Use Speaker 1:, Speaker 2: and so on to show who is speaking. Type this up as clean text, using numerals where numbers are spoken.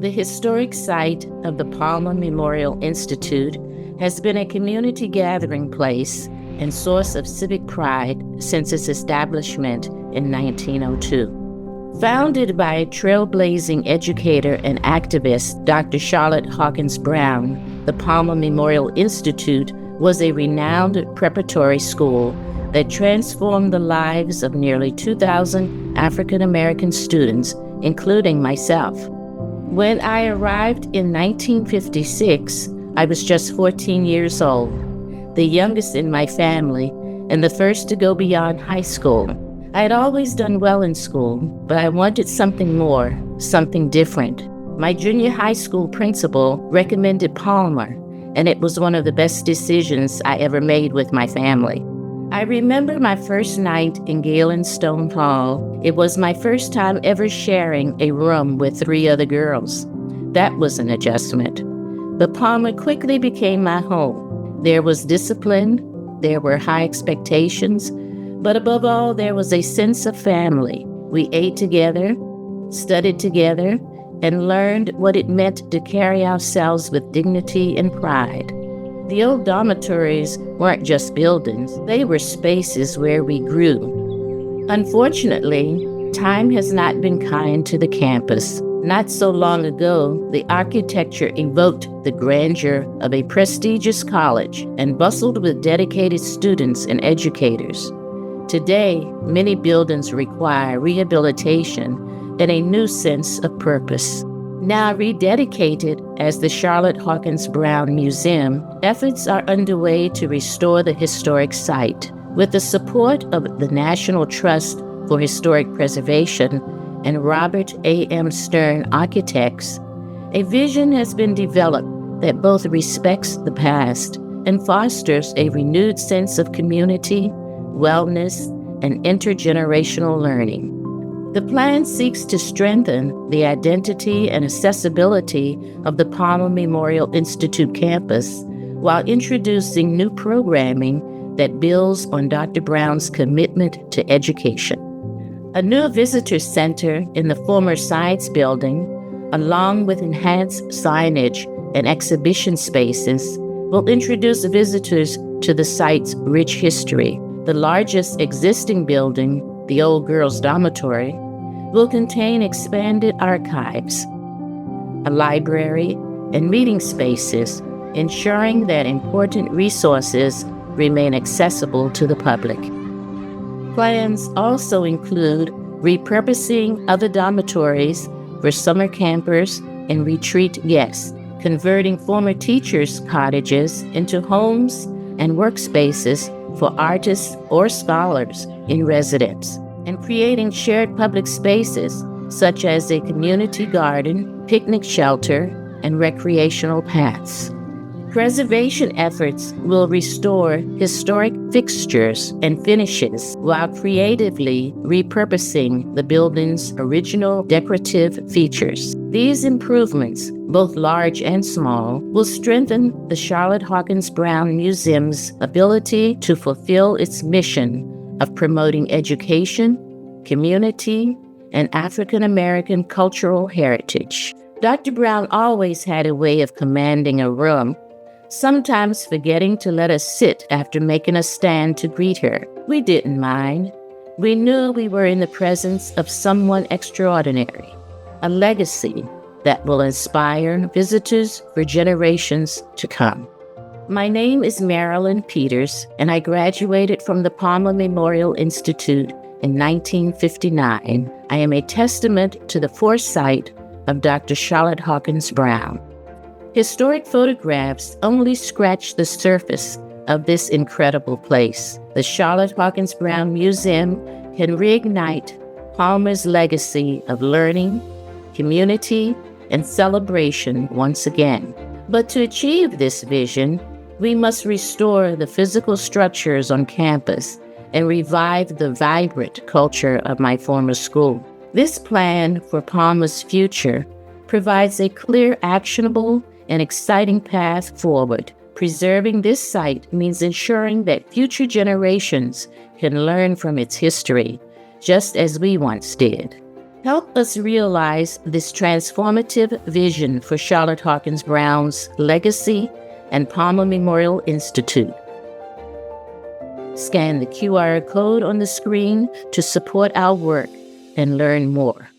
Speaker 1: The historic site of the Palmer Memorial Institute has been a community gathering place and source of civic pride since its establishment in 1902. Founded by trailblazing educator and activist Dr. Charlotte Hawkins Brown, the Palmer Memorial Institute was a renowned preparatory school that transformed the lives of nearly 2,000 African American students, including myself. When I arrived in 1956, I was just 14 years old, the youngest in my family and the first to go beyond high school. I had always done well in school, but I wanted something more, something different. My junior high school principal recommended Palmer, and it was one of the best decisions I ever made with my family. I remember my first night in Galen Stone Hall. It was my first time ever sharing a room with 3 other girls. That was an adjustment. But Palmer quickly became my home. There was discipline, there were high expectations, but above all, there was a sense of family. We ate together, studied together, and learned what it meant to carry ourselves with dignity and pride. The old dormitories weren't just buildings, they were spaces where we grew. Unfortunately, time has not been kind to the campus. Not so long ago, the architecture evoked the grandeur of a prestigious college and bustled with dedicated students and educators. Today, many buildings require rehabilitation and a new sense of purpose. Now rededicated as the Charlotte Hawkins Brown Museum, efforts are underway to restore the historic site. With the support of the National Trust for Historic Preservation and Robert A.M. Stern Architects, a vision has been developed that both respects the past and fosters a renewed sense of community, wellness, and intergenerational learning. The plan seeks to strengthen the identity and accessibility of the Palmer Memorial Institute campus while introducing new programming that builds on Dr. Brown's commitment to education. A new visitor center in the former science building, along with enhanced signage and exhibition spaces, will introduce visitors to the site's rich history. The largest existing building, the Old Girls Dormitory, will contain expanded archives, a library, and meeting spaces, ensuring that important resources remain accessible to the public. Plans also include repurposing other dormitories for summer campers and retreat guests, converting former teachers' cottages into homes and workspaces for artists or scholars in residence, and creating shared public spaces such as a community garden, picnic shelter, and recreational paths. Preservation efforts will restore historic fixtures and finishes while creatively repurposing the building's original decorative features. These improvements, both large and small, will strengthen the Charlotte Hawkins Brown Museum's ability to fulfill its mission of promoting education, community, and African American cultural heritage. Dr. Brown always had a way of commanding a room, sometimes forgetting to let us sit after making a stand to greet her. We didn't mind. We knew we were in the presence of someone extraordinary, a legacy that will inspire visitors for generations to come. My name is Marilyn Peters, and I graduated from the Palmer Memorial Institute in 1959. I am a testament to the foresight of Dr. Charlotte Hawkins Brown. Historic photographs only scratch the surface of this incredible place. The Charlotte Hawkins Brown Museum can reignite Palmer's legacy of learning, community, and celebration once again. But to achieve this vision, we must restore the physical structures on campus and revive the vibrant culture of my former school. This plan for Palmer's future provides a clear, actionable, and exciting path forward. Preserving this site means ensuring that future generations can learn from its history, just as we once did. Help us realize this transformative vision for Charlotte Hawkins Brown's legacy and Palmer Memorial Institute. Scan the QR code on the screen to support our work and learn more.